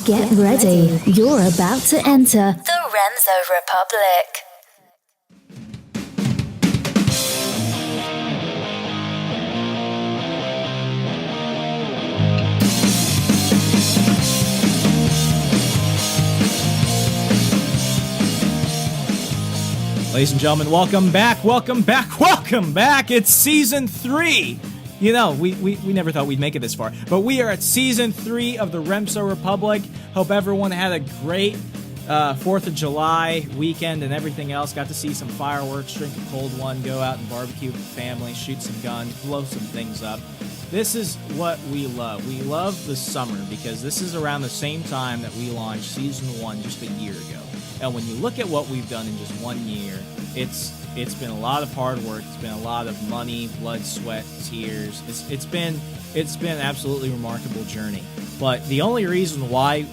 Get ready. You're about to enter the Remso Republic. Ladies and gentlemen, welcome back. It's season 3. You know, we never thought we'd make it this far, but we are at season 3 of the Remso Republic. Hope everyone had a great 4th of July weekend and everything else. Got to see some fireworks, drink a cold one, go out and barbecue with the family, shoot some guns, blow some things up. This is what we love. We love the summer because this is around the same time that we launched season 1 just a year ago. And when you look at what we've done in just 1 year, it's been a lot of hard work. It's been a lot of money, blood, sweat, tears. It's been an absolutely remarkable journey. But the only reason why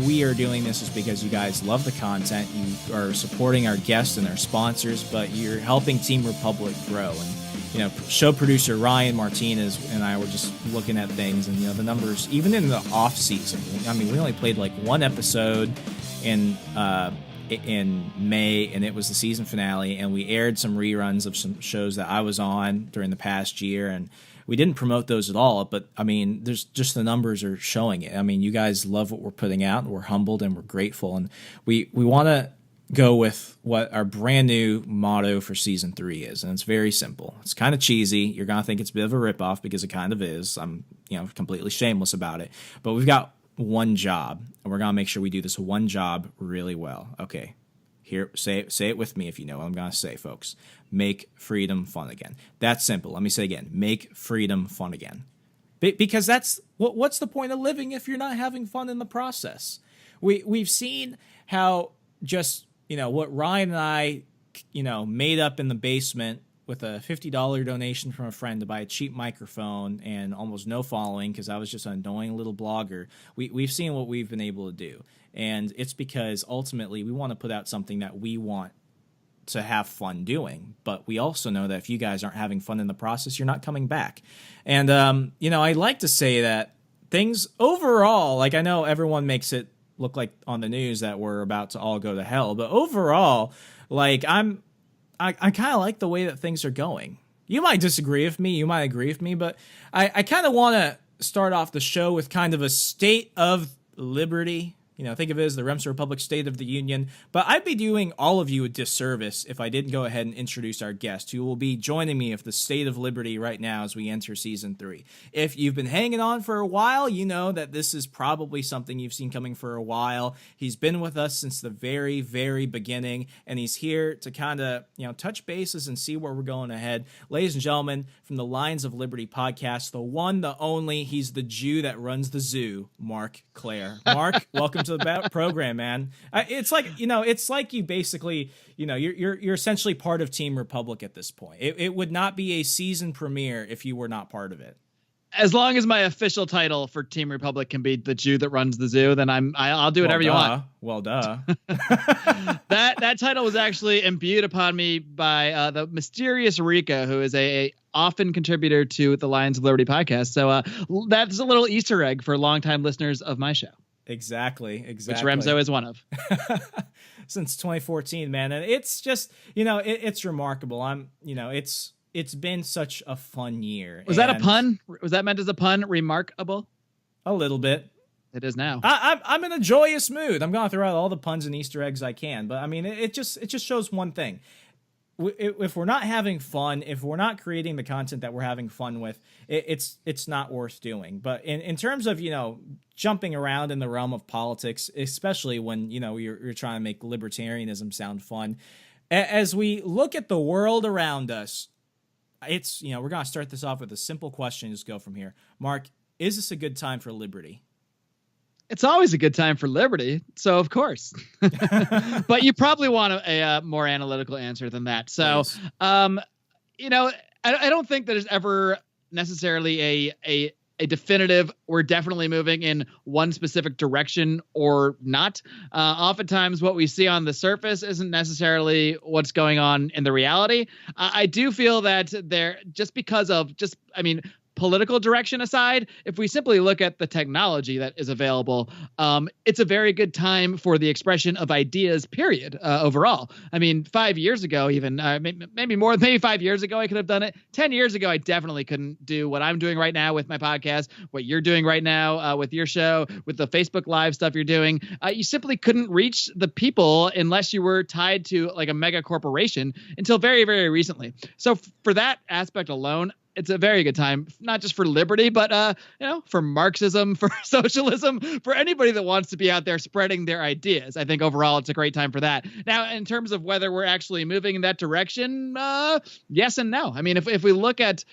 we are doing this is because you guys love the content. You are supporting our guests and our sponsors, but you're helping Team Republic grow. And you know, show producer Ryan Martinez and I were just looking at things, and you know, the numbers even in the off season. I mean, we only played like one episode in May, and it was the season finale, and we aired some reruns of some shows that I was on during the past year, and we didn't promote those at all, but I mean, there's just the numbers are showing it. I mean, you guys love what we're putting out, and we're humbled and we're grateful, and we want to go with what our brand new motto for season 3 is, and it's very simple. It's kind of cheesy. You're gonna think it's a bit of a ripoff because it kind of is. I'm completely shameless about it, but we've got one job, and we're gonna make sure we do this one job really well. Okay, here, say it with me if you know what I'm gonna say, folks. Make freedom fun again. That's simple. Let me say it again. Make freedom fun again. Because that's what's the point of living if you're not having fun in the process? We've seen how just what Ryan and I made up in the basement with a $50 donation from a friend to buy a cheap microphone and almost no following because I was just an annoying little blogger. We've seen what we've been able to do. And it's because ultimately we want to put out something that we want to have fun doing. But we also know that if you guys aren't having fun in the process, you're not coming back. And, I like to say that things overall, like I know everyone makes it look like on the news that we're about to all go to hell. But overall, like I kind of like the way that things are going. You might disagree with me, you might agree with me, but I kind of want to start off the show with kind of a state of liberty. Think of it as the Remso Republic State of the Union. But I'd be doing all of you a disservice if I didn't go ahead and introduce our guest, who will be joining me of the State of Liberty right now as we enter Season 3. If you've been hanging on for a while, you know that this is probably something you've seen coming for a while. He's been with us since the very, very beginning, and he's here to kind of, touch bases and see where we're going ahead. Ladies and gentlemen, from the Lions of Liberty podcast, the one, the only, he's the Jew that runs the zoo, Marc Clair. Marc, welcome to the program, man. It's like you basically, you're essentially part of Team Republic at this point. It would not be a season premiere if you were not part of it. As long as my official title for Team Republic can be the Jew that runs the zoo, then I'll do whatever you want. Well, duh. That title was actually imbued upon me by the mysterious Rika, who is a often contributor to the Lions of Liberty podcast. So that's a little Easter egg for longtime listeners of my show. Exactly. Which Remso is one of. Since 2014, man. And it's just, it's remarkable. It's been such a fun year. Was that a pun? Was that meant as a pun? Remarkable? A little bit. It is now. I'm in a joyous mood. I'm going to throw out all the puns and Easter eggs I can. But I mean, it just shows one thing. If we're not having fun, if we're not creating the content that we're having fun with, it's not worth doing. But in terms of, jumping around in the realm of politics, especially when, you're trying to make libertarianism sound fun, as we look at the world around us, it's, we're going to start this off with a simple question. Just go from here. Marc, is this a good time for liberty? It's always a good time for liberty, so of course. But you probably want a more analytical answer than that. So, I don't think that there's ever necessarily a definitive, we're definitely moving in one specific direction or not. Oftentimes what we see on the surface isn't necessarily what's going on in the reality. I do feel that political direction aside, if we simply look at the technology that is available, it's a very good time for the expression of ideas, period, overall. I mean, 5 years ago, even maybe 5 years ago, I could have done it. 10 years ago, I definitely couldn't do what I'm doing right now with my podcast, what you're doing right now with your show, with the Facebook Live stuff you're doing. You simply couldn't reach the people unless you were tied to like a mega corporation until very, very recently. So for that aspect alone, it's a very good time, not just for liberty, but, for Marxism, for socialism, for anybody that wants to be out there spreading their ideas. I think overall it's a great time for that. Now, in terms of whether we're actually moving in that direction, yes and no. I mean, if we look at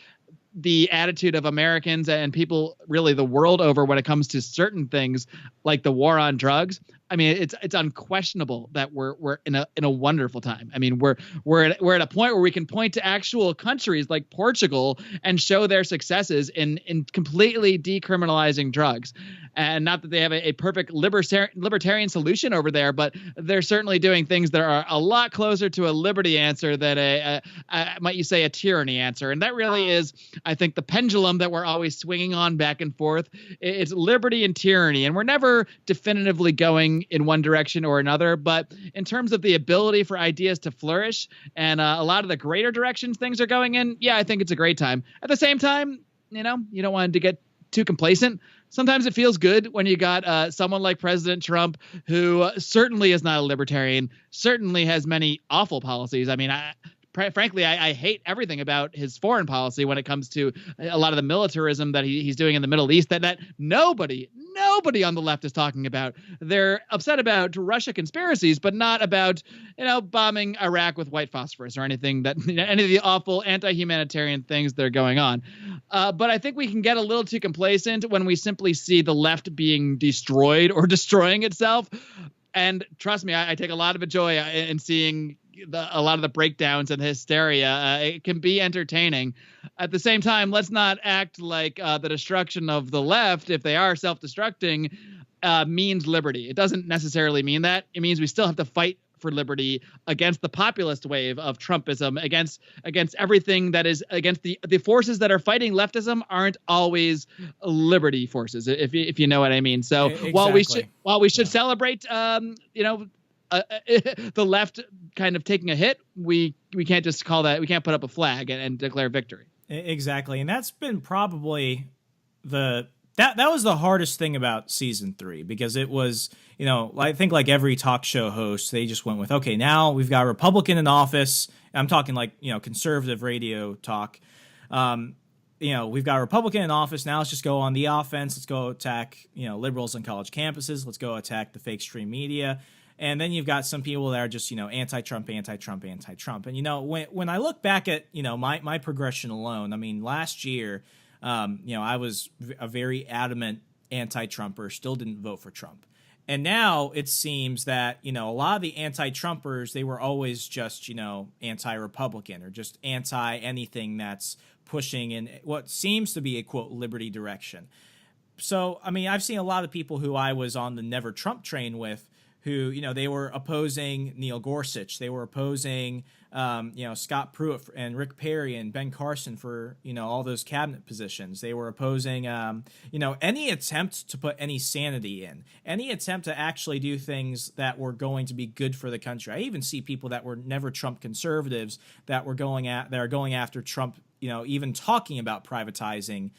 the attitude of Americans and people really the world over when it comes to certain things like the war on drugs, I mean, it's unquestionable that we're in a wonderful time. I mean, we're at a point where we can point to actual countries like Portugal and show their successes in completely decriminalizing drugs. And not that they have a perfect libertarian solution over there, but they're certainly doing things that are a lot closer to a liberty answer than might you say, a tyranny answer. And that really is, I think, the pendulum that we're always swinging on back and forth. It's liberty and tyranny, and we're never definitively going in one direction or another. But in terms of the ability for ideas to flourish and a lot of the greater directions things are going in, yeah, I think it's a great time. At the same time, you don't want to get too complacent. Sometimes it feels good when you got someone like President Trump, who certainly is not a libertarian, certainly has many awful policies. I mean, frankly, I hate everything about his foreign policy when it comes to a lot of the militarism that he's doing in the Middle East that nobody on the left is talking about. They're upset about Russia conspiracies, but not about, bombing Iraq with white phosphorus or anything any of the awful anti-humanitarian things that are going on. But I think we can get a little too complacent when we simply see the left being destroyed or destroying itself. And trust me, I take a lot of joy in seeing a lot of the breakdowns and the hysteria. It can be entertaining. At the same time, let's not act like the destruction of the left, if they are self-destructing, means liberty. It doesn't necessarily mean that. It means we still have to fight for liberty against the populist wave of Trumpism, against everything that is against the forces that are fighting leftism aren't always liberty forces, if you know what I mean. So exactly. while we should celebrate, the left kind of taking a hit, we can't just call that, we can't put up a flag and declare victory. Exactly. And that's been probably that was the hardest thing about season 3, because it was, I think like every talk show host, they just went with, okay, now we've got a Republican in office. I'm talking like, conservative radio talk. We've got a Republican in office. Now let's just go on the offense. Let's go attack, liberals on college campuses. Let's go attack the fake stream media. And then you've got some people that are just, anti-Trump. And, when I look back at, my progression alone, I mean, last year, I was a very adamant anti-Trumper, still didn't vote for Trump. And now it seems that, a lot of the anti-Trumpers, they were always just, anti-Republican or just anti-anything that's pushing in what seems to be a, quote, liberty direction. So, I mean, I've seen a lot of people who I was on the Never Trump train with who, they were opposing Neil Gorsuch. They were opposing, Scott Pruitt and Rick Perry and Ben Carson for, all those cabinet positions. They were opposing, any attempt to put any sanity in, any attempt to actually do things that were going to be good for the country. I even see people that were never Trump conservatives that are going after Trump, even talking about privatizing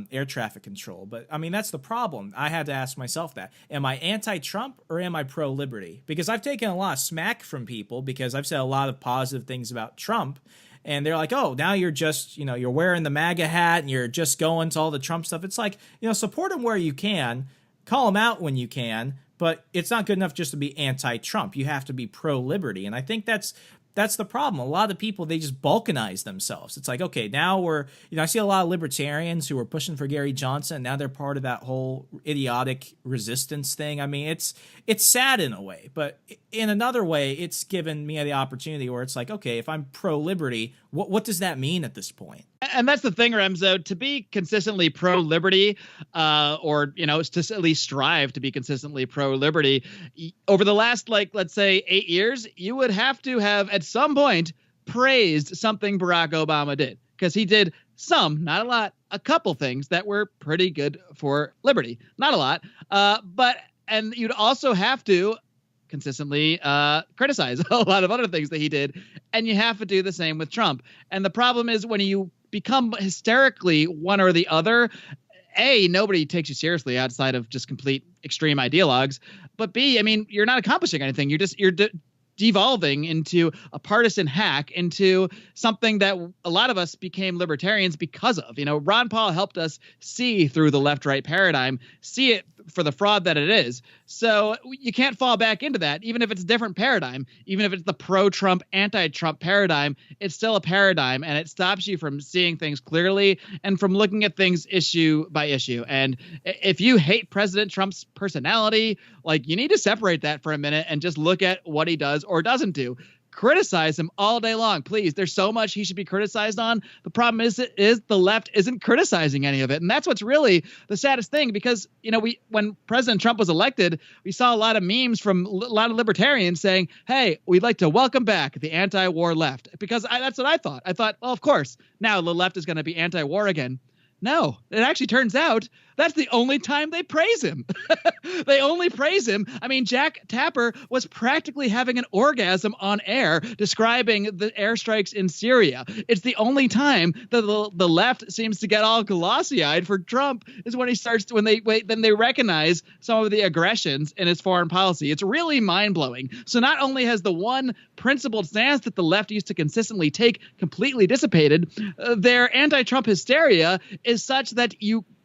air traffic control. But I mean, that's the problem. I had to ask myself that. Am I anti-Trump or am I pro-liberty? Because I've taken a lot of smack from people because I've said a lot of positive things about Trump. And they're like, oh, now you're just, you're wearing the MAGA hat and you're just going to all the Trump stuff. It's like, support him where you can, call him out when you can, but it's not good enough just to be anti-Trump. You have to be pro-liberty. And I think that's the problem. A lot of people, they just balkanize themselves. It's like, okay, now we're, I see a lot of libertarians who are pushing for Gary Johnson. Now they're part of that whole idiotic resistance thing. I mean, it's sad in a way, but in another way, it's given me the opportunity where it's like, okay, if I'm pro-liberty, what does that mean at this point? And that's the thing, Remzo, to be consistently pro-liberty, or, to at least strive to be consistently pro-liberty, over the last, let's say 8 years, you would have to have at some point praised something Barack Obama did, because he did some, not a lot, a couple things that were pretty good for liberty. Not a lot, and you'd also have to consistently criticize a lot of other things that he did, and you have to do the same with Trump. And the problem is when you become hysterically one or the other, A, nobody takes you seriously outside of just complete extreme ideologues, but B, I mean, you're not accomplishing anything. You're devolving into a partisan hack, into something that a lot of us became libertarians because of. Ron Paul helped us see through the left-right paradigm, see it for the fraud that it is. So you can't fall back into that, even if it's a different paradigm, even if it's the pro-Trump, anti-Trump paradigm. It's still a paradigm, and it stops you from seeing things clearly and from looking at things issue by issue. And if you hate President Trump's personality, you need to separate that for a minute and just look at what he does or doesn't do. Criticize him all day long, please. There's so much he should be criticized on. The problem is the left isn't criticizing any of it. And that's what's really the saddest thing, because, when President Trump was elected, we saw a lot of memes from a lot of libertarians saying, hey, we'd like to welcome back the anti-war left, because that's what I thought. I thought, well, of course, now the left is going to be anti-war again. No, it actually turns out that's the only time they praise him. They only praise him. I mean, Jack Tapper was practically having an orgasm on air describing the airstrikes in Syria. It's the only time that the left seems to get all glossy-eyed for Trump is when then they recognize some of the aggressions in his foreign policy. It's really mind-blowing. So not only has the one principled stance that the left used to consistently take completely dissipated, their anti-Trump hysteria is such that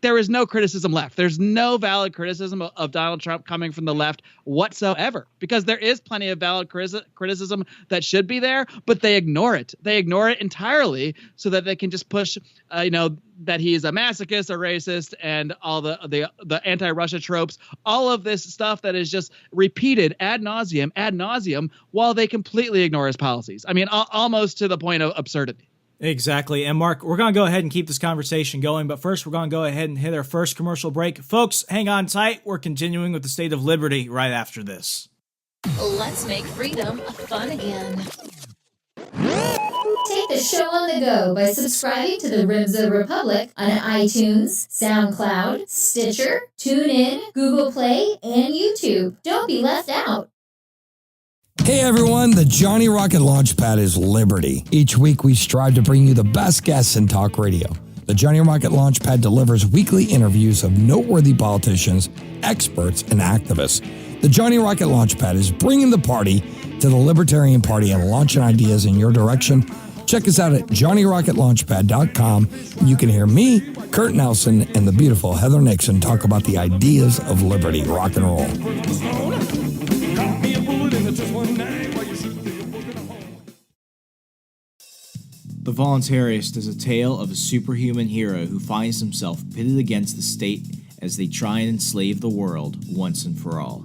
there is no criticism left. There's no valid criticism of Donald Trump coming from the left whatsoever, because there is plenty of valid criticism that should be there, but they ignore it. They ignore it entirely so that they can just push, that he's a masochist, a racist, and all the anti-Russia tropes, all of this stuff that is just repeated ad nauseum, while they completely ignore his policies. I mean, almost to the point of absurdity. Exactly. And Mark, we're going to go ahead and keep this conversation going, but first we're going to go ahead and hit our first commercial break. Folks, hang on tight. We're continuing with the State of Liberty right after this. Let's make freedom fun again. Take the show on the go by subscribing to the Rimzo Republic on iTunes, SoundCloud, Stitcher, TuneIn, Google Play, and YouTube. Don't be left out. Hey everyone, the Johnny Rocket Launchpad is Liberty. Each week we strive to bring you the best guests in talk radio. The Johnny Rocket Launchpad delivers weekly interviews of noteworthy politicians, experts, and activists. The Johnny Rocket Launchpad is bringing the party to the Libertarian Party and launching ideas in your direction. Check us out at johnnyrocketlaunchpad.com. You can hear me, Kurt Nelson, and the beautiful Heather Nixon talk about the ideas of liberty, rock and roll. The Voluntarist is a tale of a superhuman hero who finds himself pitted against the state as they try and enslave the world once and for all.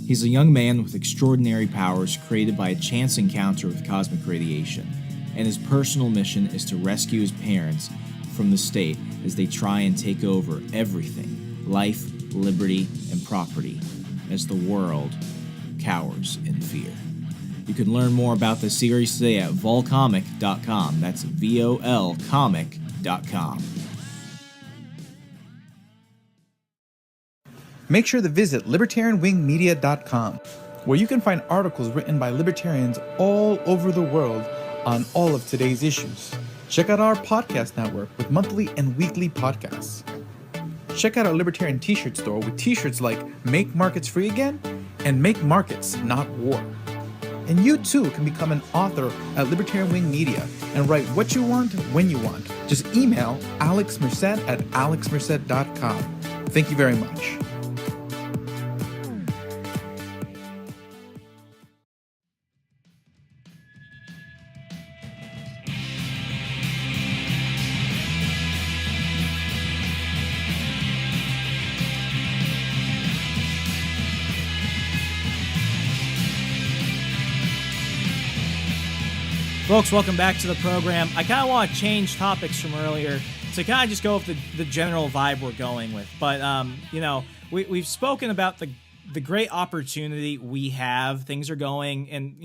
He's a young man with extraordinary powers created by a chance encounter with cosmic radiation, and his personal mission is to rescue his parents from the state as they try and take over everything, life, liberty, and property, as the world cowers in fear. You can learn more about this series today at volcomic.com. That's VOL comic.com. Make sure to visit libertarianwingmedia.com, where you can find articles written by libertarians all over the world on all of today's issues. Check out our podcast network with monthly and weekly podcasts. Check out our Libertarian t-shirt store with t-shirts like Make Markets Free Again and Make Markets Not War. And you too can become an author at Libertarian Wing Media and write what you want when you want. Just email alexmerced@alexmerced.com. Thank you very much. Folks, welcome back to the program. I kind of want to change topics from earlier to kind of just go with the general vibe we're going with. But, we've spoken about the great opportunity we have. Things are going, and,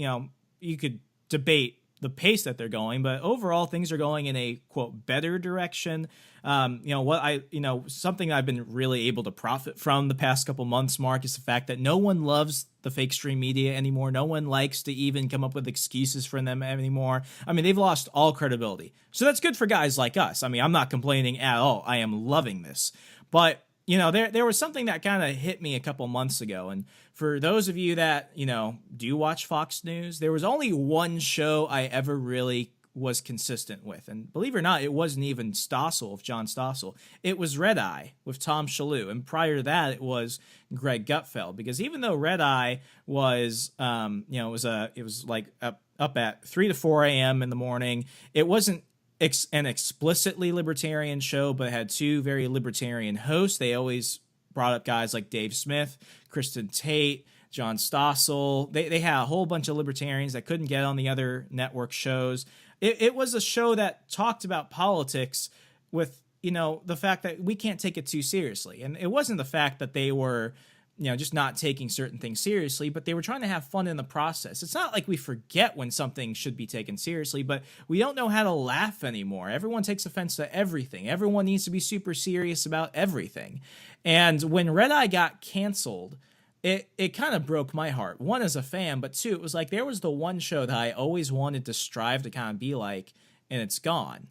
you could debate the pace that they're going, but overall things are going in a quote better direction. Something I've been really able to profit from the past couple months, Mark, is the fact that no one loves the fake stream media anymore. No one likes to even come up with excuses for them anymore. I mean, they've lost all credibility. So that's good for guys like us. I mean, I'm not complaining at all. I am loving this. But, there was something that kind of hit me a couple months ago. And for those of you that, do watch Fox News, there was only one show I ever really was consistent with. And believe it or not, it wasn't even John Stossel. It was Redeye with Tom Shalhoub. And prior to that, it was Greg Gutfeld. Because even though Redeye was, it was like up at 3 to 4 a.m. in the morning, it wasn't an explicitly libertarian show, but it had two very libertarian hosts. They always brought up guys like Dave Smith, Kristen Tate, John Stossel. They had a whole bunch of libertarians that couldn't get on the other network shows. It was a show that talked about politics with, the fact that we can't take it too seriously. And it wasn't the fact that they were, just not taking certain things seriously, but they were trying to have fun in the process. It's not like we forget when something should be taken seriously, but we don't know how to laugh anymore. Everyone takes offense to everything. Everyone needs to be super serious about everything. And when Redeye got canceled, it kind of broke my heart. One, as a fan, but two, it was like there was the one show that I always wanted to strive to kind of be like, and it's gone.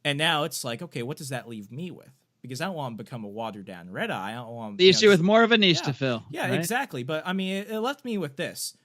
And now it's like, okay, what does that leave me with? Because I don't want to become a watered down Redeye. I don't want the issue with more of a niche to fill. Yeah, right? Exactly. But I mean, it left me with this.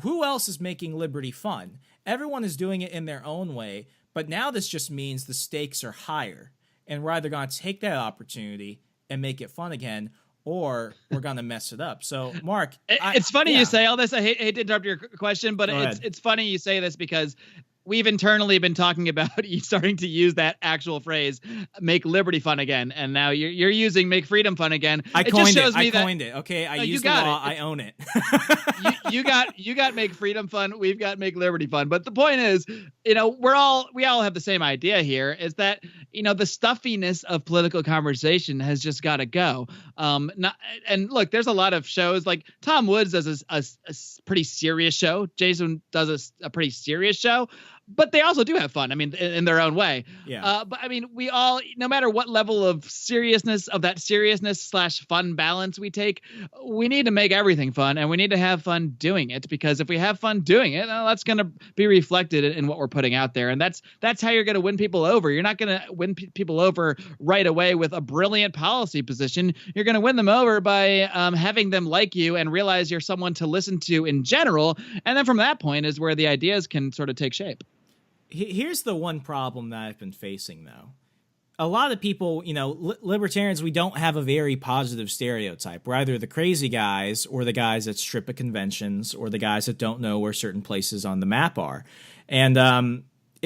Who else is making liberty fun? Everyone is doing it in their own way. But now this just means the stakes are higher. And we're either going to take that opportunity and make it fun again, or we're going to mess it up. So, Mark. It's funny you say all this. I hate to interrupt your question, but it's funny you say this because we've internally been talking about starting to use that actual phrase, make liberty fun again. And now you're using make freedom fun again. I coined it. Okay. I used the law. I own it. you got make freedom fun. We've got make liberty fun. But the point is, we all have the same idea here, is that, the stuffiness of political conversation has just got to go. And look, there's a lot of shows like Tom Woods does a pretty serious show. Jason does a pretty serious show. But they also do have fun. I mean, in their own way. Yeah. But I mean, we all, no matter what level of seriousness / fun balance we take, we need to make everything fun, and we need to have fun doing it. Because if we have fun doing it, that's going to be reflected in what we're putting out there, and that's how you're going to win people over. You're not going to win people over right away with a brilliant policy position. You're going to win them over by having them like you and realize you're someone to listen to in general, and then from that point is where the ideas can sort of take shape. Here's the one problem that I've been facing, though. A lot of people, libertarians, we don't have a very positive stereotype. We're either the crazy guys or the guys that strip at conventions or the guys that don't know where certain places on the map are. And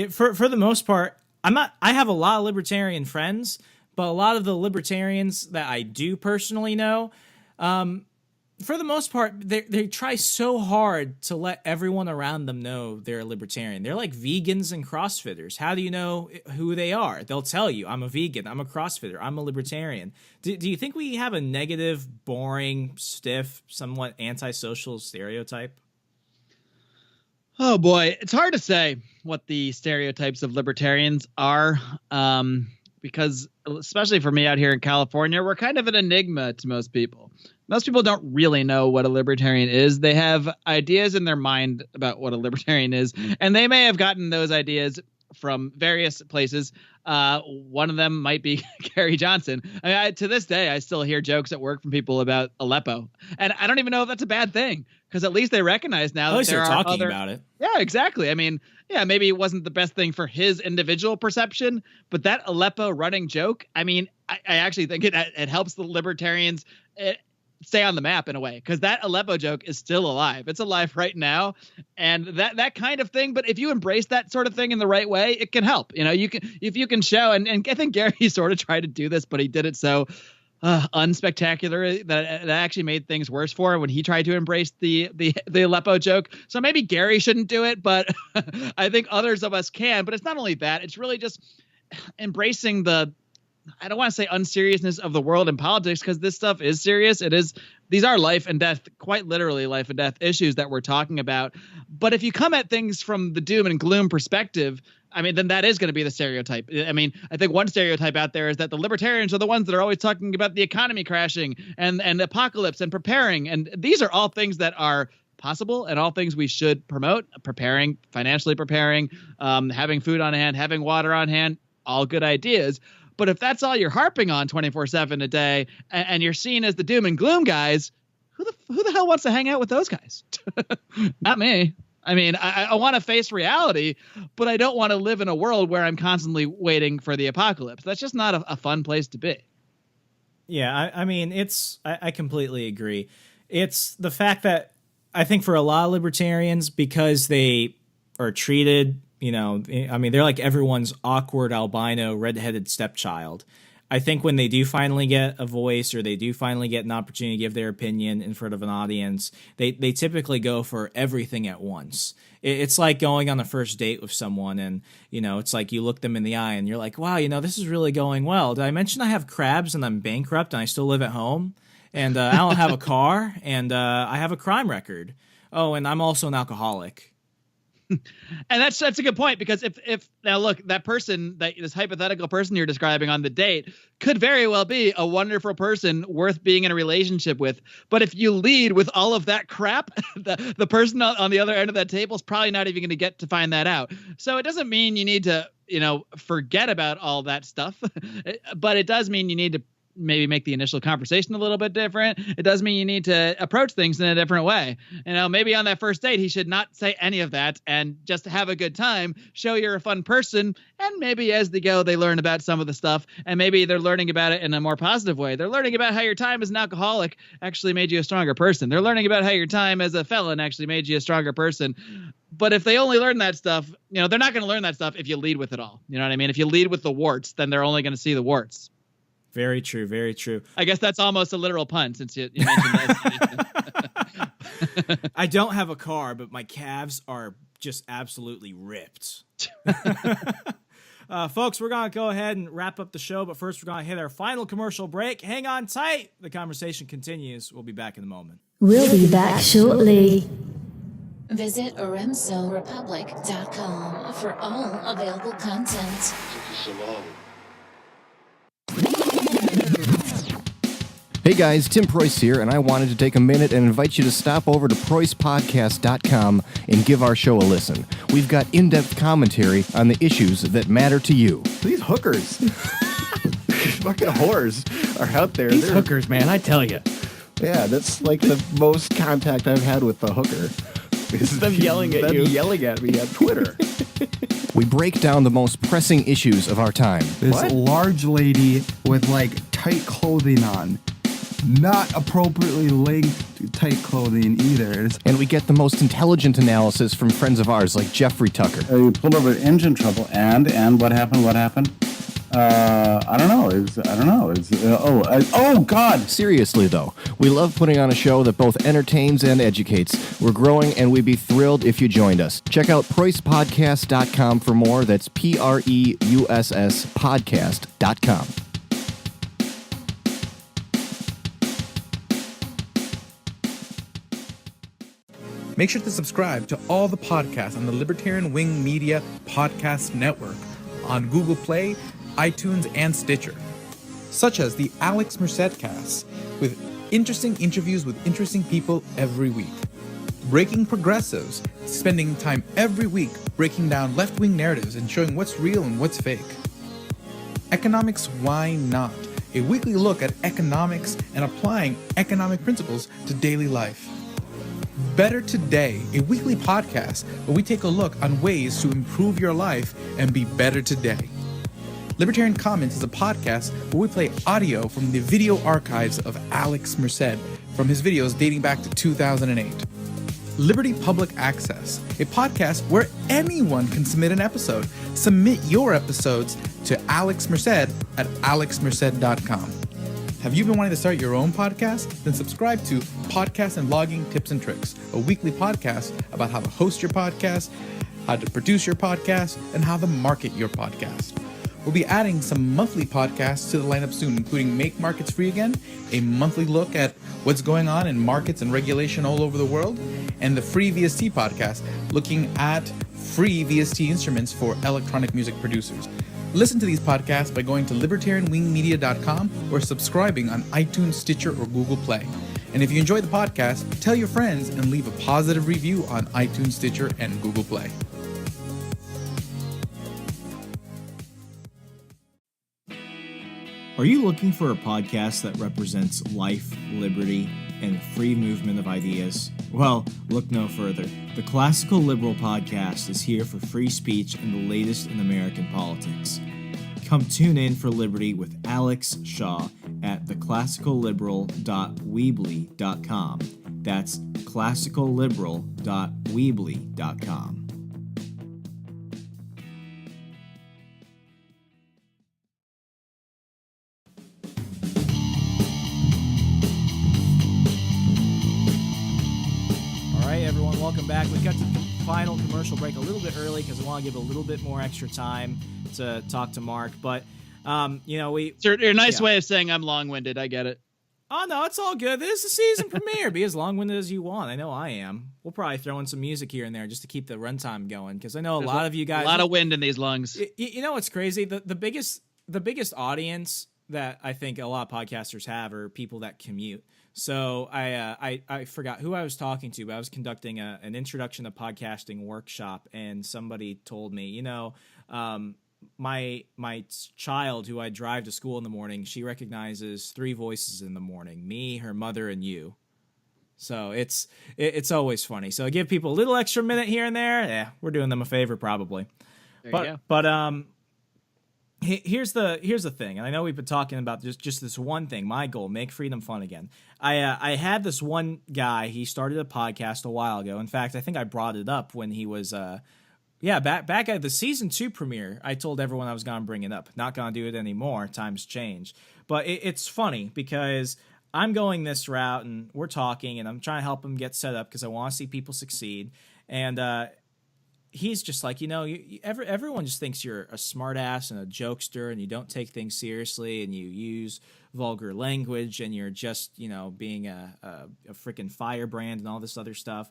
for the most part, I have a lot of libertarian friends, but a lot of the libertarians that I do personally know, for the most part, they try so hard to let everyone around them know they're a libertarian. They're like vegans and CrossFitters. How do you know who they are? They'll tell you, I'm a vegan, I'm a CrossFitter, I'm a libertarian. Do you think we have a negative, boring, stiff, somewhat antisocial stereotype? Oh, boy. It's hard to say what the stereotypes of libertarians are, because especially for me out here in California, we're kind of an enigma to most people. Most people don't really know what a libertarian is. They have ideas in their mind about what a libertarian is, and they may have gotten those ideas from various places. One of them might be Gary Johnson. I mean, to this day, I still hear jokes at work from people about Aleppo, and I don't even know if that's a bad thing, because at least they recognize now that they're talking about it. Yeah, exactly. I mean, yeah, maybe it wasn't the best thing for his individual perception, but that Aleppo running joke, I mean, I actually think it helps the libertarians stay on the map in a way, because that Aleppo joke is still alive. It's alive right now, and that kind of thing. But if you embrace that sort of thing in the right way, it can help. If you can show, and I think Gary sort of tried to do this, but he did it so unspectacular that it actually made things worse for him when he tried to embrace the Aleppo joke. So maybe Gary shouldn't do it, but I think others of us can. But it's not only that; it's really just embracing the I don't want to say unseriousness of the world and politics, because this stuff is serious. These are life and death, quite literally life and death issues that we're talking about. But if you come at things from the doom and gloom perspective, I mean, then that is going to be the stereotype. I mean, I think one stereotype out there is that the libertarians are the ones that are always talking about the economy crashing and apocalypse and preparing. And these are all things that are possible and all things we should promote. Preparing, financially preparing, having food on hand, having water on hand, all good ideas. But if that's all you're harping on 24/7 a day, and you're seen as the doom and gloom guys, who the hell wants to hang out with those guys? Not me. I mean, I want to face reality, but I don't want to live in a world where I'm constantly waiting for the apocalypse. That's just not a fun place to be. Yeah, I mean, I completely agree. It's the fact that I think for a lot of libertarians, because they are treated, I mean, they're like everyone's awkward albino redheaded stepchild. I think when they do finally get a voice, or they do finally get an opportunity to give their opinion in front of an audience, they typically go for everything at once. It's like going on a first date with someone, and it's like you look them in the eye and you're like, wow, this is really going well. Did I mention I have crabs and I'm bankrupt and I still live at home? And I don't have a car, and I have a crime record. Oh, and I'm also an alcoholic. And that's a good point, because if now look, that person, this hypothetical person you're describing on the date could very well be a wonderful person worth being in a relationship with. But if you lead with all of that crap, the person on the other end of that table is probably not even going to get to find that out. So it doesn't mean you need to, forget about all that stuff, but it does mean you need to maybe make the initial conversation a little bit different. It does mean you need to approach things in a different way. Maybe on that first date, he should not say any of that and just have a good time, show you're a fun person. And maybe as they go, they learn about some of the stuff, and maybe they're learning about it in a more positive way. They're learning about how your time as an alcoholic actually made you a stronger person. They're learning about how your time as a felon actually made you a stronger person. But if they only learn that stuff, they're not going to learn that stuff if you lead with it all. You know what I mean? If you lead with the warts, then they're only going to see the warts. Very true. Very true. I guess that's almost a literal pun, since you mentioned that. I don't have a car, but my calves are just absolutely ripped. Folks, we're going to go ahead and wrap up the show, but first we're going to hit our final commercial break. Hang on tight. The conversation continues. We'll be back in a moment. We'll be back shortly. Visit rimzorepublic.com for all available content. Hey guys, Tim Preuss here, and I wanted to take a minute and invite you to stop over to PreussPodcast.com and give our show a listen. We've got in-depth commentary on the issues that matter to you. These hookers, fucking whores, are out there. These hookers, man, I tell you. Yeah, that's like the most contact I've had with the hooker. Is them yelling at you. Them yelling at me on Twitter. We break down the most pressing issues of our time. This large lady with tight clothing on. Not appropriately linked tight clothing either. And we get the most intelligent analysis from friends of ours like Jeffrey Tucker. You pulled over engine trouble, and what happened? What happened? I don't know. Oh God! Seriously though, we love putting on a show that both entertains and educates. We're growing, and we'd be thrilled if you joined us. Check out PreussPodcast.com for more. That's PREUSS podcast.com. Make sure to subscribe to all the podcasts on the Libertarian Wing Media Podcast Network on Google Play, iTunes, and Stitcher, such as the Alex Merced Cast, with interesting interviews with interesting people every week. Breaking Progressives, spending time every week breaking down left-wing narratives and showing what's real and what's fake. Economics Why Not? A weekly look at economics and applying economic principles to daily life. Better Today, a weekly podcast where we take a look on ways to improve your life and be better today. Libertarian Comments is a podcast where we play audio from the video archives of Alex Merced from his videos dating back to 2008. Liberty Public Access, a podcast where anyone can submit an episode. Submit your episodes to Alex Merced at alexmerced.com. Have you been wanting to start your own podcast? Then subscribe to Podcast and Blogging Tips and Tricks, a weekly podcast about how to host your podcast, how to produce your podcast, and how to market your podcast. We'll be adding some monthly podcasts to the lineup soon, including Make Markets Free Again, a monthly look at what's going on in markets and regulation all over the world, and the Free VST podcast, looking at free VST instruments for electronic music producers. Listen to these podcasts by going to libertarianwingmedia.com or subscribing on iTunes, Stitcher, or Google Play. And if you enjoy the podcast, tell your friends and leave a positive review on iTunes, Stitcher, and Google Play. Are you looking for a podcast that represents life, liberty, and free movement of ideas? Well, look no further. The Classical Liberal Podcast is here for free speech and the latest in American politics. Come tune in for liberty with Alex Shaw at theclassicalliberal.weebly.com. That's classicalliberal.weebly.com. Everyone, welcome back. We got to the final commercial break a little bit early because I want to give a little bit more extra time to talk to Mark. But it's your nice way of saying I'm long-winded. I get it. Oh no, it's all good. This is the season premiere. Be as long-winded as you want. I know I am. We'll probably throw in some music here and there just to keep the runtime going because I know There's a lot of you guys. A lot of wind in these lungs. You know what's crazy? The biggest audience that I think a lot of podcasters have are people that commute. So I forgot who I was talking to, but I was conducting an introduction to podcasting workshop, and somebody told me, my child who I drive to school in the morning, she recognizes 3 voices in the morning: me, her mother, and you. So it's always funny. So I give people a little extra minute here and there. Yeah, we're doing them a favor probably. There you go. But here's the thing, and I know we've been talking about just this one thing. My goal: make freedom fun again. I had this one guy. He started a podcast a while ago. In fact, I think I brought it up when he was back at the season 2 premiere. I told everyone I was gonna bring it up. Not gonna do it anymore. Times change. But it's funny because I'm going this route, and we're talking, and I'm trying to help him get set up because I want to see people succeed. And he's just like, everyone just thinks you're a smart ass and a jokester, and you don't take things seriously, and you use vulgar language, and you're just, being a freaking firebrand and all this other stuff.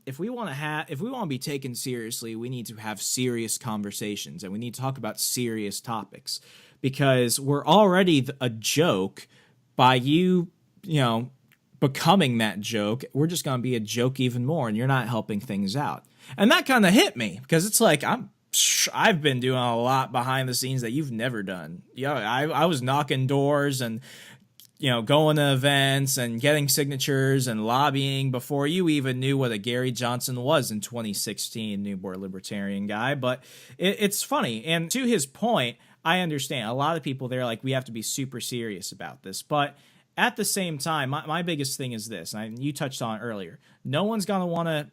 If we want to be taken seriously, we need to have serious conversations, and we need to talk about serious topics, because we're already a joke by you becoming that joke. We're just going to be a joke even more, and you're not helping things out. And that kind of hit me because it's like I've been doing a lot behind the scenes that you've never done. I was knocking doors and going to events and getting signatures and lobbying before you even knew what a Gary Johnson was in 2016, newborn libertarian guy. But it's funny, and to his point, I understand a lot of people they're like, we have to be super serious about this, but at the same time, my biggest thing is this, and you touched on it earlier. No one's going to want to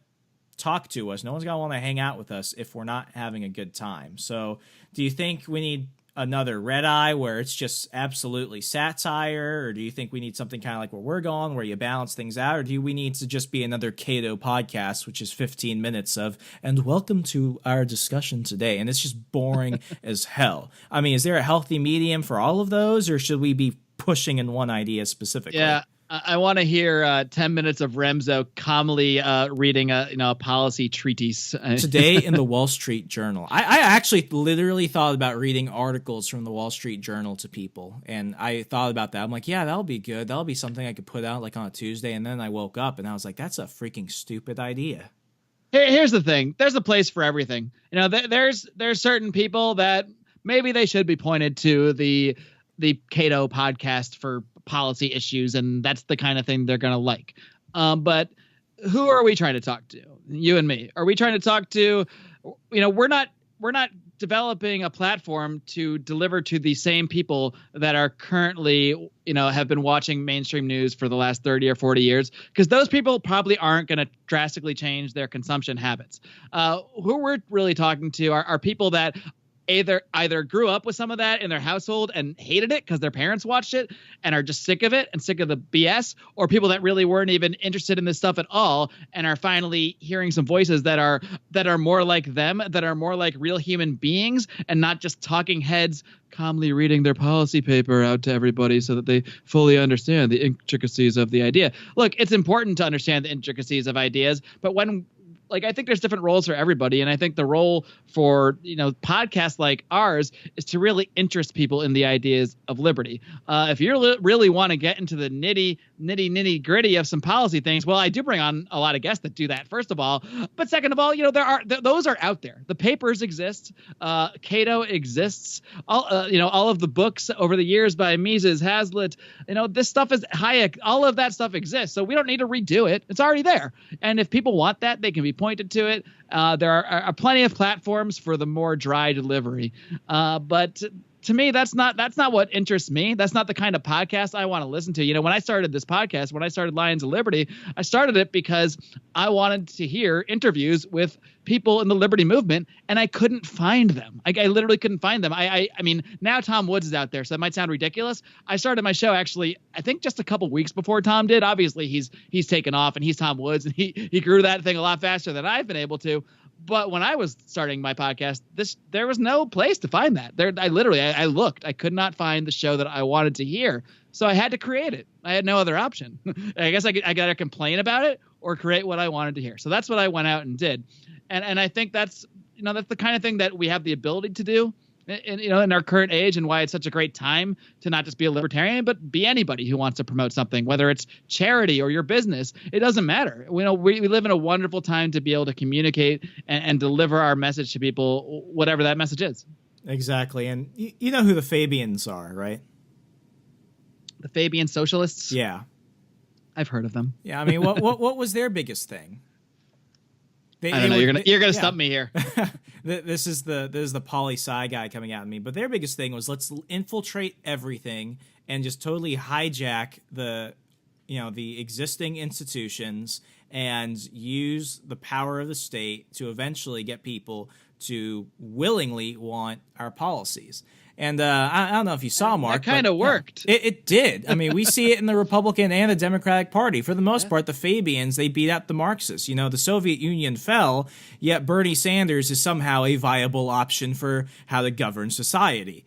talk to us. No one's going to want to hang out with us if we're not having a good time. So do you think we need another Redeye where it's just absolutely satire, or do you think we need something kind of like where we're going, where you balance things out, or do we need to just be another Cato podcast, which is 15 minutes of, and welcome to our discussion today, and it's just boring as hell? I mean, is there a healthy medium for all of those, or should we be pushing in one idea specifically? Yeah. I want to hear 10 minutes of Remzo calmly reading a policy treatise. Today in the Wall Street Journal. I actually literally thought about reading articles from the Wall Street Journal to people. And I thought about that. I'm like, yeah, that'll be good. That'll be something I could put out like on a Tuesday. And then I woke up and I was like, that's a freaking stupid idea. Here's the thing. There's a place for everything. There's certain people that maybe they should be pointed to the Cato podcast for policy issues, and that's the kind of thing they're going to like. But who are we trying to talk to? You and me. Are we trying to talk to, we're not developing a platform to deliver to the same people that are currently, have been watching mainstream news for the last 30 or 40 years, because those people probably aren't going to drastically change their consumption habits. Who we're really talking to are people that either grew up with some of that in their household and hated it because their parents watched it and are just sick of it and sick of the BS, or people that really weren't even interested in this stuff at all and are finally hearing some voices that are more like them, that are more like real human beings and not just talking heads calmly reading their policy paper out to everybody so that they fully understand the intricacies of the idea. Look, it's important to understand the intricacies of ideas, but I think there's different roles for everybody. And I think the role for, podcasts like ours is to really interest people in the ideas of liberty. If you really want to get into the nitty gritty of some policy things, well, I do bring on a lot of guests that do that, first of all. But second of all, those are out there. The papers exist. Cato exists. All of the books over the years by Mises, Hazlitt, this stuff is Hayek. All of that stuff exists. So we don't need to redo it. It's already there. And if people want that, they can be pointed to it. There are plenty of platforms for the more dry delivery. But to me, that's not what interests me. That's not the kind of podcast I want to listen to. When I started this podcast, when I started Lions of Liberty, I started it because I wanted to hear interviews with people in the liberty movement, and I couldn't find them. I literally couldn't find them. I mean, now Tom Woods is out there, so that might sound ridiculous. I started my show actually, I think just a couple weeks before Tom did. Obviously, he's taken off, and he's Tom Woods, and he grew that thing a lot faster than I've been able to. But when I was starting my podcast, there was no place to find that. I looked. I could not find the show that I wanted to hear. So I had to create it. I had no other option. I guess I got to complain about it or create what I wanted to hear. So that's what I went out and did. And I think that's the kind of thing that we have the ability to do in our current age, and why it's such a great time to not just be a libertarian, but be anybody who wants to promote something, whether it's charity or your business. It doesn't matter. We live in a wonderful time to be able to communicate and deliver our message to people, whatever that message is. Exactly. And you know who the Fabians are, right? The Fabian socialists? Yeah. I've heard of them. Yeah. I mean, what was their biggest thing? I don't know. You're gonna stump me here. This is the poli-sci guy coming at me. But their biggest thing was, let's infiltrate everything and just totally hijack the existing institutions and use the power of the state to eventually get people to willingly want our policies. And I don't know if you saw, Mark. That kind of worked. It did. I mean, we see it in the Republican and the Democratic Party. For the most part, the Fabians, they beat out the Marxists. The Soviet Union fell, yet Bernie Sanders is somehow a viable option for how to govern society.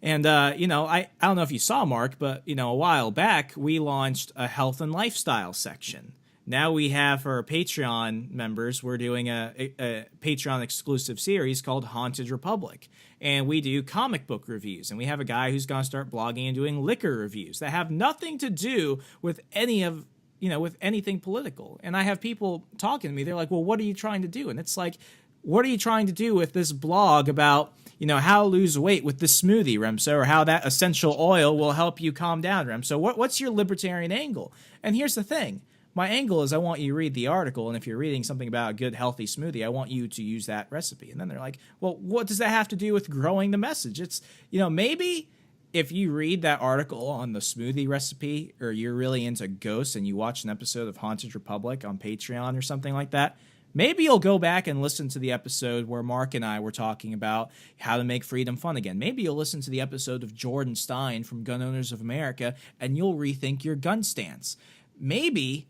And, I don't know if you saw, Mark, but, a while back, we launched a health and lifestyle section. Now we have, for our Patreon members, we're doing a Patreon exclusive series called Haunted Republic. And we do comic book reviews. And we have a guy who's going to start blogging and doing liquor reviews that have nothing to do with with anything political. And I have people talking to me. They're like, well, what are you trying to do? And it's like, what are you trying to do with this blog about, how to lose weight with this smoothie, Remso, or how that essential oil will help you calm down, Remso? What's your libertarian angle? And here's the thing. My angle is I want you to read the article, and if you're reading something about a good, healthy smoothie, I want you to use that recipe. And then they're like, well, what does that have to do with growing the message? It's, maybe if you read that article on the smoothie recipe, or you're really into ghosts and you watch an episode of Haunted Republic on Patreon or something like that, maybe you'll go back and listen to the episode where Mark and I were talking about how to make freedom fun again. Maybe you'll listen to the episode of Jordan Stein from Gun Owners of America, and you'll rethink your gun stance. Maybe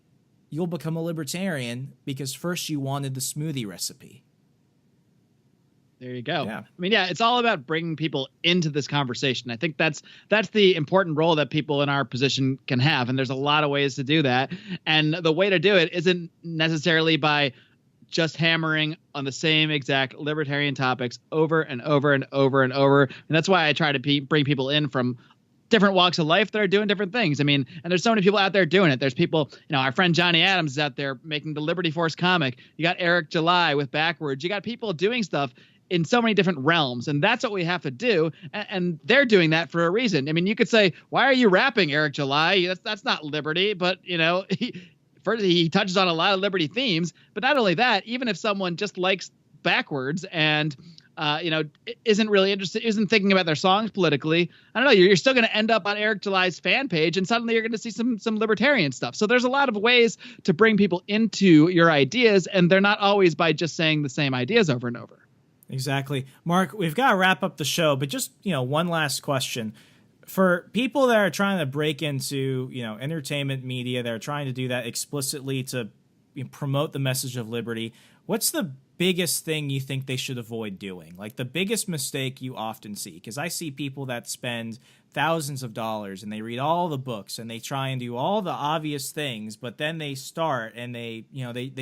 you'll become a libertarian because first you wanted the smoothie recipe. There you go. Yeah. I mean, it's all about bringing people into this conversation. I think that's the important role that people in our position can have. And there's a lot of ways to do that. And the way to do it isn't necessarily by just hammering on the same exact libertarian topics over and over and over and over. And that's why I try to bring people in from different walks of life that are doing different things. I mean, and there's so many people out there doing it. There's people, our friend Johnny Adams is out there making the Liberty Force comic. You got Eric July with Backwards. You got people doing stuff in so many different realms, and that's what we have to do. And they're doing that for a reason. I mean, you could say, why are you rapping, Eric July? That's not liberty, but he touches on a lot of liberty themes. But not only that, even if someone just likes Backwards and isn't really interested, isn't thinking about their songs politically, I don't know, you're still going to end up on Eric July's fan page, and suddenly you're going to see some libertarian stuff. So there's a lot of ways to bring people into your ideas, and they're not always by just saying the same ideas over and over. Exactly. Mark, we've got to wrap up the show, but just, one last question. For people that are trying to break into, entertainment media, that are trying to do that explicitly to promote the message of liberty, what's the biggest thing you think they should avoid doing? Like the biggest mistake you often see? Because I see people that spend thousands of dollars and they read all the books and they try and do all the obvious things, but then they start and they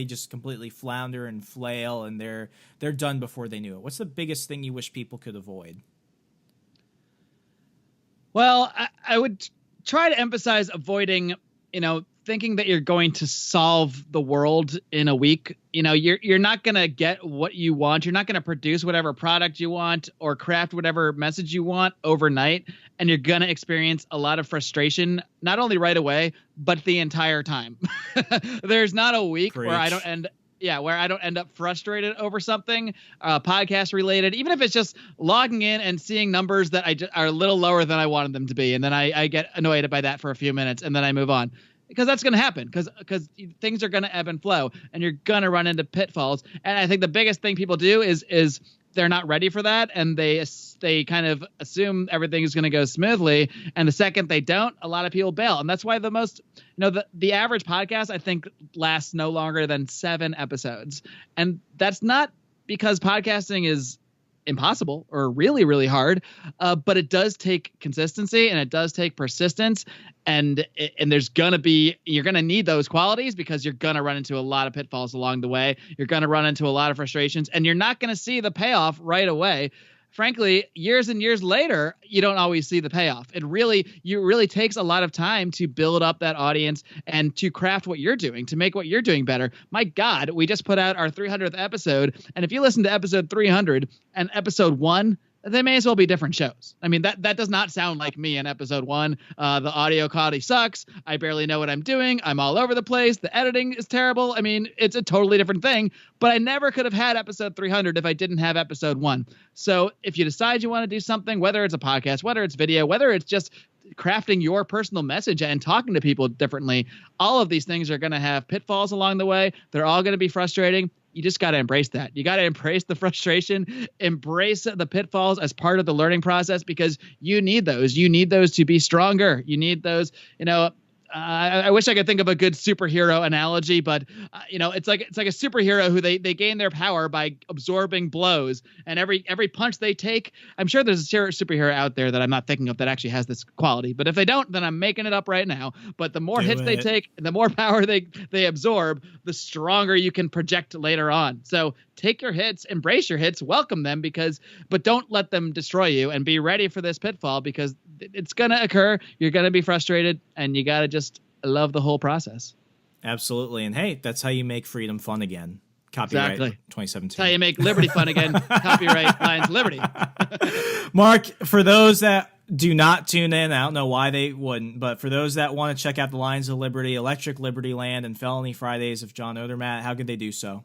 just completely flounder and flail and they're done before they knew it. What's the biggest thing you wish people could avoid? Well, I would try to emphasize avoiding, thinking that you're going to solve the world in a week. You're not going to get what you want. You're not going to produce whatever product you want or craft whatever message you want overnight. And you're going to experience a lot of frustration, not only right away, but the entire time. There's not a week where I don't end up frustrated over something podcast related, even if it's just logging in and seeing numbers that are a little lower than I wanted them to be. And then I get annoyed by that for a few minutes and then I move on. Because that's going to happen, because things are going to ebb and flow, and you're going to run into pitfalls. And I think the biggest thing people do is they're not ready for that, and they kind of assume everything is going to go smoothly. And the second they don't, a lot of people bail. And that's why the average podcast, I think, lasts no longer than 7 episodes. And that's not because podcasting is impossible or really, really hard, but it does take consistency and it does take persistence. And you're going to need those qualities because you're going to run into a lot of pitfalls along the way. You're going to run into a lot of frustrations and you're not going to see the payoff right away. Frankly, years and years later, you don't always see the payoff. It really takes a lot of time to build up that audience and to craft what you're doing, to make what you're doing better. My God, we just put out our 300th episode. And if you listen to episode 300 and episode 1, they may as well be different shows. I mean, that does not sound like me in episode 1. The audio quality sucks. I barely know what I'm doing. I'm all over the place. The editing is terrible. I mean, it's a totally different thing. But I never could have had episode 300 if I didn't have episode 1. So if you decide you want to do something, whether it's a podcast, whether it's video, whether it's just crafting your personal message and talking to people differently, all of these things are going to have pitfalls along the way. They're all going to be frustrating. You just got to embrace that. You got to embrace the frustration, embrace the pitfalls as part of the learning process, because you need those. You need those to be stronger. You need those, I wish I could think of a good superhero analogy, but it's like a superhero who they gain their power by absorbing blows, and every punch they take, I'm sure there's a superhero out there that I'm not thinking of that actually has this quality, but if they don't, then I'm making it up right now. But the more hits they take, the more power they absorb, the stronger you can project later on. So take your hits, embrace your hits, welcome them, but don't let them destroy you, and be ready for this pitfall, because it's going to occur. You're going to be frustrated, and you got to just love the whole process. Absolutely. And hey, that's how you make freedom fun again. Copyright 2017. That's how you make liberty fun again. Copyright Lions Liberty. Mark, for those that do not tune in, I don't know why they wouldn't, but for those that want to check out the Lions of Liberty, Electric Liberty Land, and Felony Fridays of John Odermatt, how could they do so?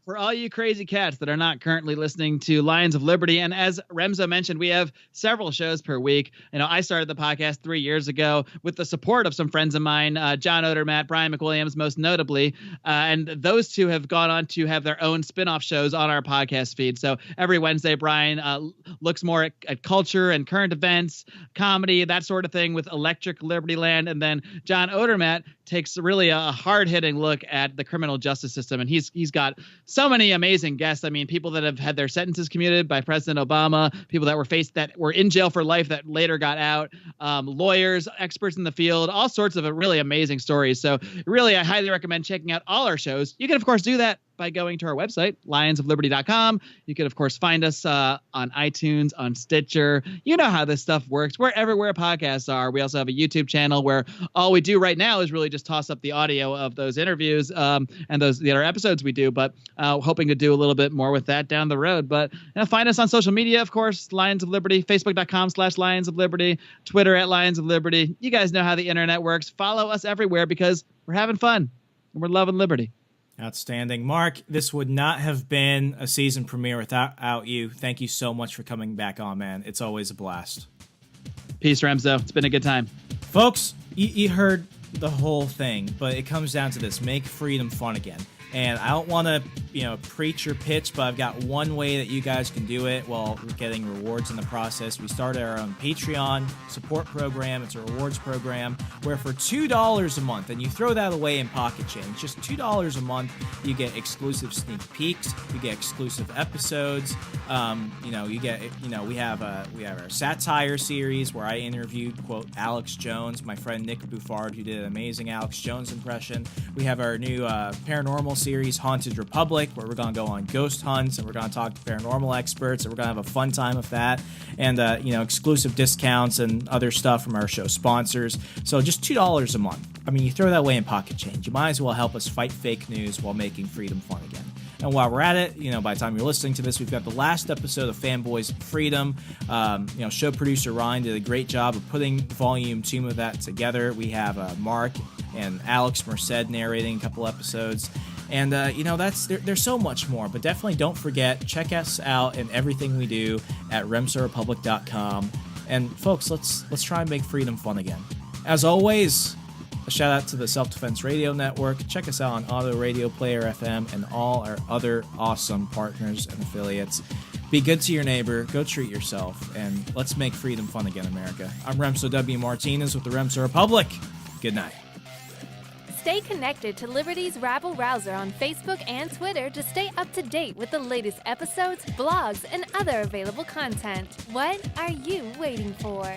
For all you crazy cats that are not currently listening to Lions of Liberty, and as Remzo mentioned, we have several shows per week. I started the podcast 3 years ago with the support of some friends of mine, John Odermatt, Brian McWilliams, most notably, and those two have gone on to have their own spin-off shows on our podcast feed. So every Wednesday, Brian looks more at culture and current events, comedy, that sort of thing with Electric Liberty Land, and then John Odermatt takes really a hard-hitting look at the criminal justice system, and he's got so many amazing guests. I mean, people that have had their sentences commuted by President Obama, people that were in jail for life that later got out, lawyers, experts in the field, all sorts of really amazing stories. So really, I highly recommend checking out all our shows. You can, of course, do that by going to our website, lionsofliberty.com. You can, of course, find us on iTunes, on Stitcher. You know how this stuff works. We're everywhere podcasts are. We also have a YouTube channel where all we do right now is really just toss up the audio of those interviews and the other episodes we do, but hoping to do a little bit more with that down the road. But find us on social media, of course, Lions of Liberty, Facebook.com/Lions of Liberty, Twitter @Lions of Liberty. You guys know how the internet works. Follow us everywhere because we're having fun and we're loving liberty. Outstanding. Mark, this would not have been a season premiere without you. Thank you so much for coming back on, man. It's always a blast. Peace, Remzo. It's been a good time. Folks, you heard the whole thing, but it comes down to this: make freedom fun again. And I don't want to, preach or pitch, but I've got one way that you guys can do it while we're getting rewards in the process. We started our own Patreon support program. It's a rewards program where for $2 a month, and you throw that away in pocket change, just $2 a month, you get exclusive sneak peeks, you get exclusive episodes. We have our satire series where I interviewed, quote, Alex Jones, my friend Nick Buffard, who did an amazing Alex Jones impression. We have our new paranormal series, Haunted Republic, where we're going to go on ghost hunts and we're going to talk to paranormal experts and we're going to have a fun time with that. And, exclusive discounts and other stuff from our show sponsors. So just $2 a month. I mean, you throw that away in pocket change. You might as well help us fight fake news while making freedom fun again. And while we're at it, by the time you're listening to this, we've got the last episode of Fanboys of Freedom. Show producer Ryan did a great job of putting volume 2 of that together. We have Mark and Alex Merced narrating a couple episodes. And, there's so much more. But definitely don't forget, check us out and everything we do at remsorepublic.com. And, folks, let's try and make freedom fun again. As always, a shout out to the Self-Defense Radio Network. Check us out on Auto Radio Player FM and all our other awesome partners and affiliates. Be good to your neighbor, go treat yourself, and let's make freedom fun again, America. I'm Remso W. Martinez with the Remso Republic. Good night. Stay connected to Liberty's Rabble Rouser on Facebook and Twitter to stay up to date with the latest episodes, blogs, and other available content. What are you waiting for?